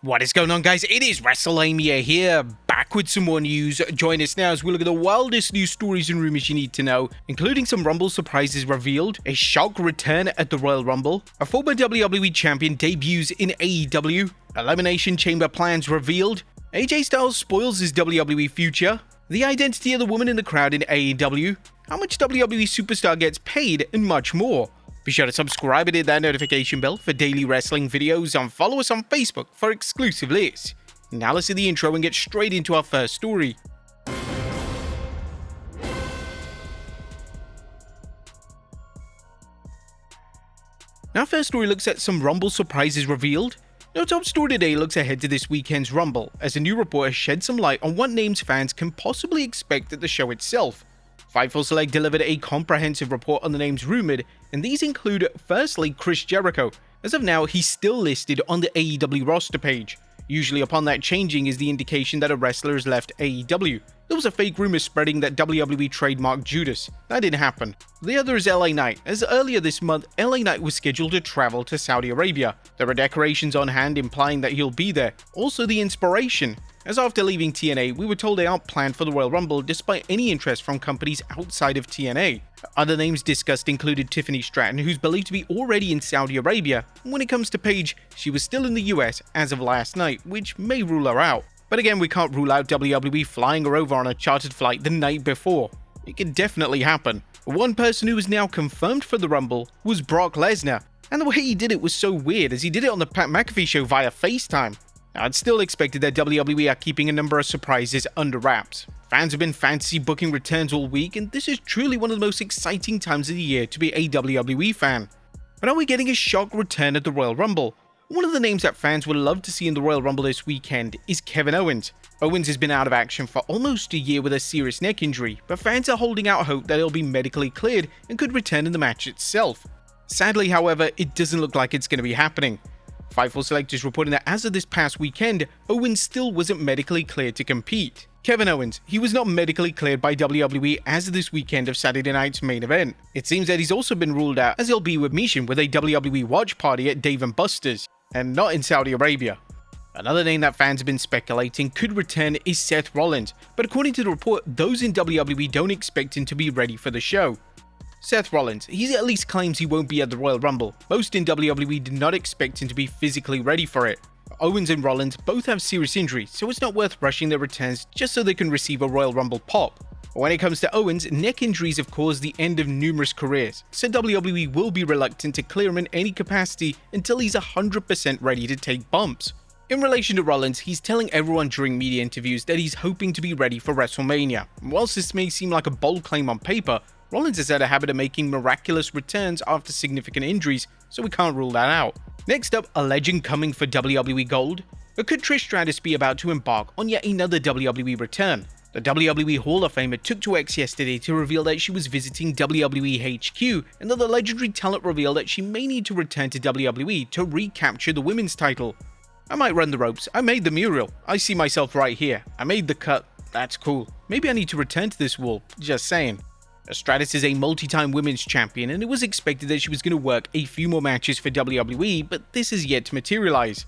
What is going on, guys? It is Wrestlelamia here, back with some more news. Join us now as we look at the wildest news stories and rumors you need to know, including some Rumble surprises revealed, a shock return at the Royal Rumble, a former WWE champion debuts in AEW, Elimination Chamber plans revealed, AJ Styles spoils his WWE future, the identity of the woman in the crowd in AEW, how much WWE Superstar gets paid, and much more. Be sure to subscribe and hit that notification bell for daily wrestling videos, and follow us on Facebook for exclusive lists. Now let's see the intro and get straight into our first story. Our first story looks at some Rumble surprises revealed. Our top story today looks ahead to this weekend's Rumble, as a new report has shed some light on what names fans can possibly expect at the show itself. Fightful Select delivered a comprehensive report on the names rumored, and these include, firstly, Chris Jericho. As of now, he's still listed on the AEW roster page. Usually upon that changing is the indication that a wrestler has left AEW. There was a fake rumor spreading that WWE trademarked Judas. That didn't happen. The other is LA Knight, as earlier this month, LA Knight was scheduled to travel to Saudi Arabia. There are decorations on hand implying that he'll be there. Also the Inspiration, as after leaving TNA, we were told they aren't planned for the Royal Rumble despite any interest from companies outside of TNA. Other names discussed included Tiffany Stratton, who's believed to be already in Saudi Arabia. When it comes to Paige, she was still in the US as of last night, which may rule her out. But again, we can't rule out WWE flying her over on a chartered flight the night before. It could definitely happen. One person who is now confirmed for the Rumble was Brock Lesnar, and the way he did it was so weird, as he did it on the Pat McAfee show via FaceTime. I'd still expected that WWE are keeping a number of surprises under wraps. Fans have been fantasy booking returns all week, and this is truly one of the most exciting times of the year to be a WWE fan. But are we getting a shock return at the Royal Rumble? One of the names that fans would love to see in the Royal Rumble this weekend is Kevin Owens. Owens has been out of action for almost a year with a serious neck injury, but fans are holding out hope that he'll be medically cleared and could return in the match itself. Sadly, however, it doesn't look like it's going to be happening. Fightful Select is reporting that as of this past weekend, Owens still wasn't medically cleared to compete. Kevin Owens, he was not medically cleared by WWE as of this weekend of Saturday night's main event. It seems that he's also been ruled out, as he'll be with Mishin with a WWE watch party at Dave & Buster's, and not in Saudi Arabia. Another name that fans have been speculating could return is Seth Rollins, but according to the report, those in WWE don't expect him to be ready for the show. Seth Rollins, he at least claims he won't be at the Royal Rumble. Most in WWE did not expect him to be physically ready for it. Owens and Rollins both have serious injuries, so it's not worth rushing their returns just so they can receive a Royal Rumble pop. When it comes to Owens, neck injuries have caused the end of numerous careers, so WWE will be reluctant to clear him in any capacity until he's 100% ready to take bumps. In relation to Rollins, he's telling everyone during media interviews that he's hoping to be ready for WrestleMania. Whilst this may seem like a bold claim on paper, Rollins has had a habit of making miraculous returns after significant injuries, so we can't rule that out. Next up, a legend coming for WWE Gold. Or could Trish Stratus be about to embark on yet another WWE return? The WWE Hall of Famer took to X yesterday to reveal that she was visiting WWE HQ, and that the legendary talent revealed that she may need to return to WWE to recapture the women's title. I might run the ropes, I made the mural, I see myself right here, I made the cut, that's cool. Maybe I need to return to this wall, just saying. Stratus is a multi-time women's champion, and it was expected that she was going to work a few more matches for WWE, but this is yet to materialize.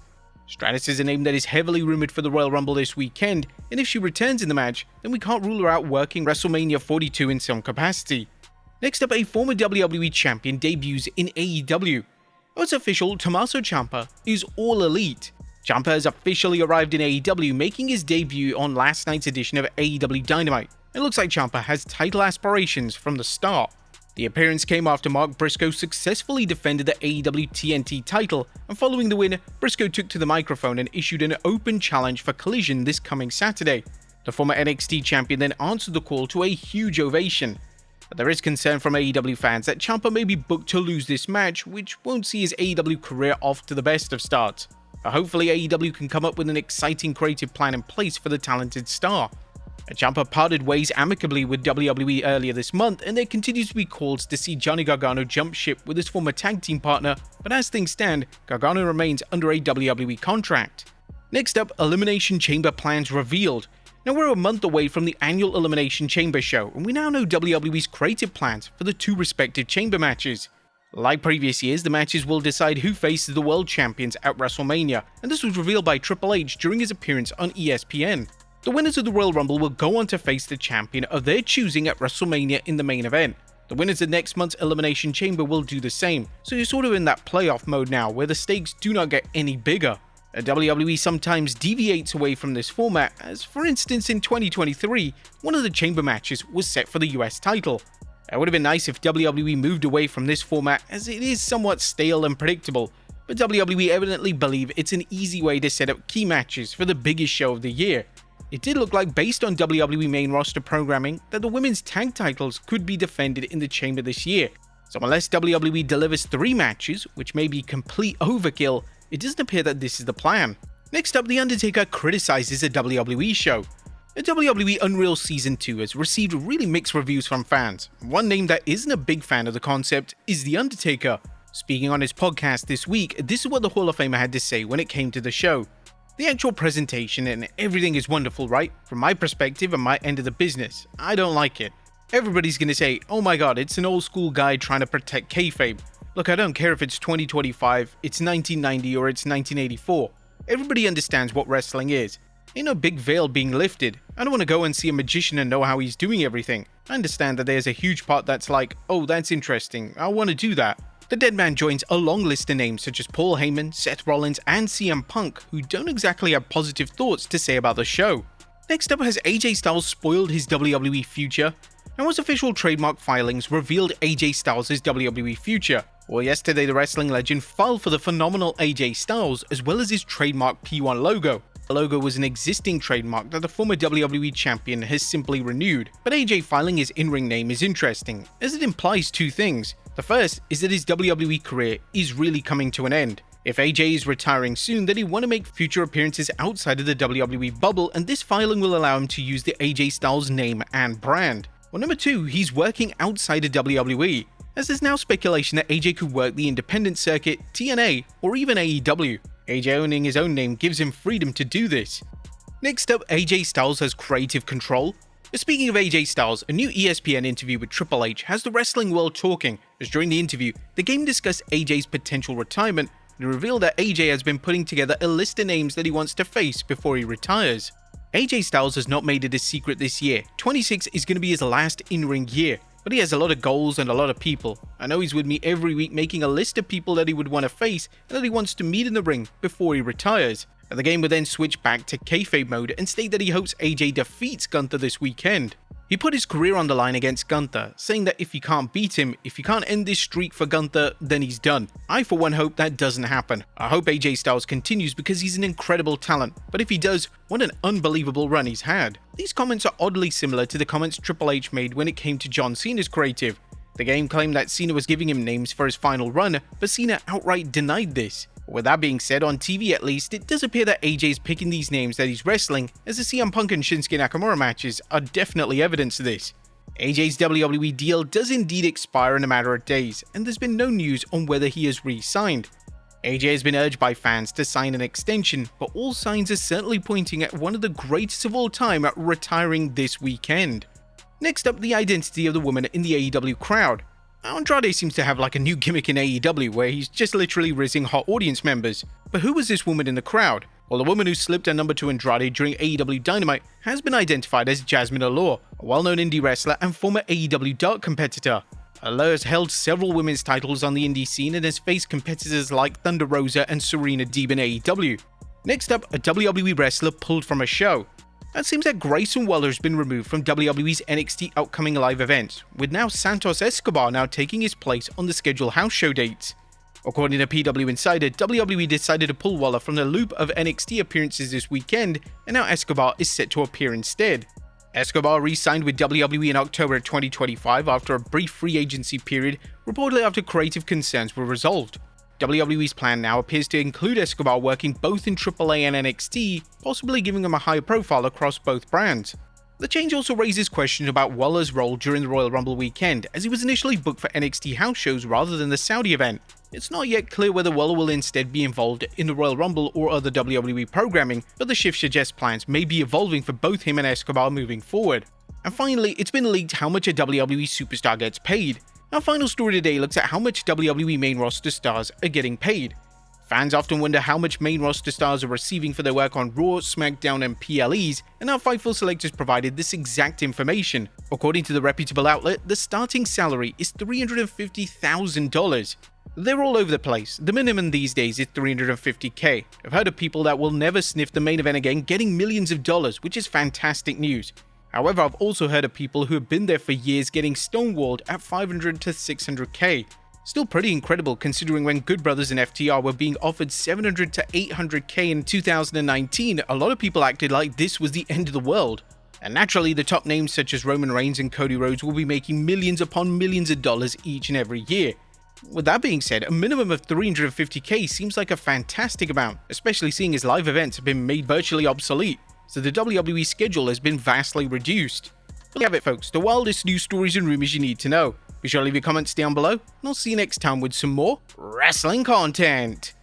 Stratus is a name that is heavily rumored for the Royal Rumble this weekend, and if she returns in the match, then we can't rule her out working WrestleMania 42 in some capacity. Next up, a former WWE champion debuts in AEW. Oh, it's official, Tommaso Ciampa is all elite. Ciampa has officially arrived in AEW, making his debut on last night's edition of AEW Dynamite. It looks like Ciampa has title aspirations from the start. The appearance came after Mark Briscoe successfully defended the AEW TNT title, and following the win, Briscoe took to the microphone and issued an open challenge for Collision this coming Saturday. The former NXT champion then answered the call to a huge ovation. But there is concern from AEW fans that Ciampa may be booked to lose this match, which won't see his AEW career off to the best of starts. But hopefully AEW can come up with an exciting creative plan in place for the talented star. Ciampa parted ways amicably with WWE earlier this month, and there continues to be calls to see Johnny Gargano jump ship with his former tag team partner, but as things stand, Gargano remains under a WWE contract. Next up, Elimination Chamber plans revealed. Now we're a month away from the annual Elimination Chamber show, and we now know WWE's creative plans for the two respective chamber matches. Like previous years, the matches will decide who faces the world champions at WrestleMania, and this was revealed by Triple H during his appearance on ESPN. The winners of the Royal Rumble will go on to face the champion of their choosing at WrestleMania in the main event. The winners of next month's Elimination Chamber will do the same, so you're sort of in that playoff mode now where the stakes do not get any bigger. WWE sometimes deviates away from this format, as for instance in 2023, one of the chamber matches was set for the US title. It would have been nice if WWE moved away from this format, as it is somewhat stale and predictable, but WWE evidently believe it's an easy way to set up key matches for the biggest show of the year. It did look like, based on WWE main roster programming, that the women's tag titles could be defended in the chamber this year, so unless WWE delivers 3 matches, which may be complete overkill, it doesn't appear that this is the plan. Next up, The Undertaker criticizes a WWE show. The WWE Unreal Season 2 has received really mixed reviews from fans. One name that isn't a big fan of the concept is The Undertaker. Speaking on his podcast this week, this is what the Hall of Famer had to say when it came to the show. The actual presentation and everything is wonderful, right? From my perspective and my end of the business, I don't like it. Everybody's gonna say, oh my god, it's an old school guy trying to protect kayfabe. Look, I don't care if it's 2025, it's 1990 or it's 1984. Everybody understands what wrestling is. Ain't no big veil being lifted. I don't want to go and see a magician and know how he's doing everything. I understand that there's a huge part that's like, oh, that's interesting, I want to do that. The dead man joins a long list of names such as Paul Heyman, Seth Rollins, and CM Punk, who don't exactly have positive thoughts to say about the show. Next up, has AJ Styles spoiled his WWE future? And once official trademark filings revealed AJ Styles' WWE future. Well, yesterday the wrestling legend filed for the phenomenal AJ Styles as well as his trademark P1 logo. The logo was an existing trademark that the former WWE champion has simply renewed, but AJ filing his in-ring name is interesting, as it implies 2 things. The first is that his WWE career is really coming to an end. If AJ is retiring soon, then he'll want to make future appearances outside of the WWE bubble, and this filing will allow him to use the AJ Styles name and brand. Well, number 2, he's working outside of WWE, as there's now speculation that AJ could work the independent circuit, TNA, or even AEW. AJ owning his own name gives him freedom to do this. Next up, AJ Styles has creative control. Speaking of AJ Styles, a new ESPN interview with Triple H has the wrestling world talking, as during the interview, the game discussed AJ's potential retirement and revealed that AJ has been putting together a list of names that he wants to face before he retires. AJ Styles has not made it a secret this year. 26 is going to be his last in-ring year, but he has a lot of goals and a lot of people. I know he's with me every week making a list of people that he would want to face and that he wants to meet in the ring before he retires. And the game would then switch back to kayfabe mode and state that he hopes AJ defeats Gunther this weekend. He put his career on the line against Gunther, saying that if he can't beat him, if he can't end this streak for Gunther, then he's done. I for one hope that doesn't happen. I hope AJ Styles continues because he's an incredible talent, but if he does, what an unbelievable run he's had. These comments are oddly similar to the comments Triple H made when it came to John Cena's creative. The game claimed that Cena was giving him names for his final run, but Cena outright denied this. With that being said, on TV at least, it does appear that AJ is picking these names that he's wrestling, as the CM Punk and Shinsuke Nakamura matches are definitely evidence of this. AJ's WWE deal does indeed expire in a matter of days, and there's been no news on whether he is re-signed. AJ has been urged by fans to sign an extension, but all signs are certainly pointing at one of the greatest of all time at retiring this weekend. Next up, the identity of the woman in the AEW crowd. Andrade seems to have like a new gimmick in AEW where he's just literally rizzing hot audience members. But who was this woman in the crowd? Well, the woman who slipped her number to Andrade during AEW Dynamite has been identified as Jasmine Allure, a well-known indie wrestler and former AEW Dark competitor. Allure has held several women's titles on the indie scene and has faced competitors like Thunder Rosa and Serena Deeb in AEW. Next up, a WWE wrestler pulled from a show. It seems that Grayson Waller has been removed from WWE's NXT upcoming live events, with now Santos Escobar now taking his place on the scheduled house show dates. According to PW Insider, WWE decided to pull Waller from the loop of NXT appearances this weekend, and now Escobar is set to appear instead. Escobar re-signed with WWE in October 2025 after a brief free agency period, reportedly after creative concerns were resolved. WWE's plan now appears to include Escobar working both in AAA and NXT, possibly giving him a higher profile across both brands. The change also raises questions about Waller's role during the Royal Rumble weekend, as he was initially booked for NXT house shows rather than the Saudi event. It's not yet clear whether Waller will instead be involved in the Royal Rumble or other WWE programming, but the shift suggests plans may be evolving for both him and Escobar moving forward. And finally, it's been leaked how much a WWE superstar gets paid. Our final story today looks at how much WWE main roster stars are getting paid. Fans often wonder how much main roster stars are receiving for their work on Raw, SmackDown, and PLEs, and our Fightful selectors provided this exact information. According to the reputable outlet, the starting salary is $350,000. They're all over the place. The minimum these days is $350K. I've heard of people that will never sniff the main event again getting millions of dollars, which is fantastic news. However, I've also heard of people who have been there for years getting stonewalled at $500 to $600K. Still pretty incredible considering when Good Brothers and FTR were being offered $700 to $800K in 2019, a lot of people acted like this was the end of the world. And naturally, the top names such as Roman Reigns and Cody Rhodes will be making millions upon millions of dollars each and every year. With that being said, a minimum of $350K seems like a fantastic amount, especially seeing as live events have been made virtually obsolete, so the WWE schedule has been vastly reduced. But there you have it folks, the wildest news stories and rumors you need to know. Be sure to leave your comments down below, and I'll see you next time with some more wrestling content.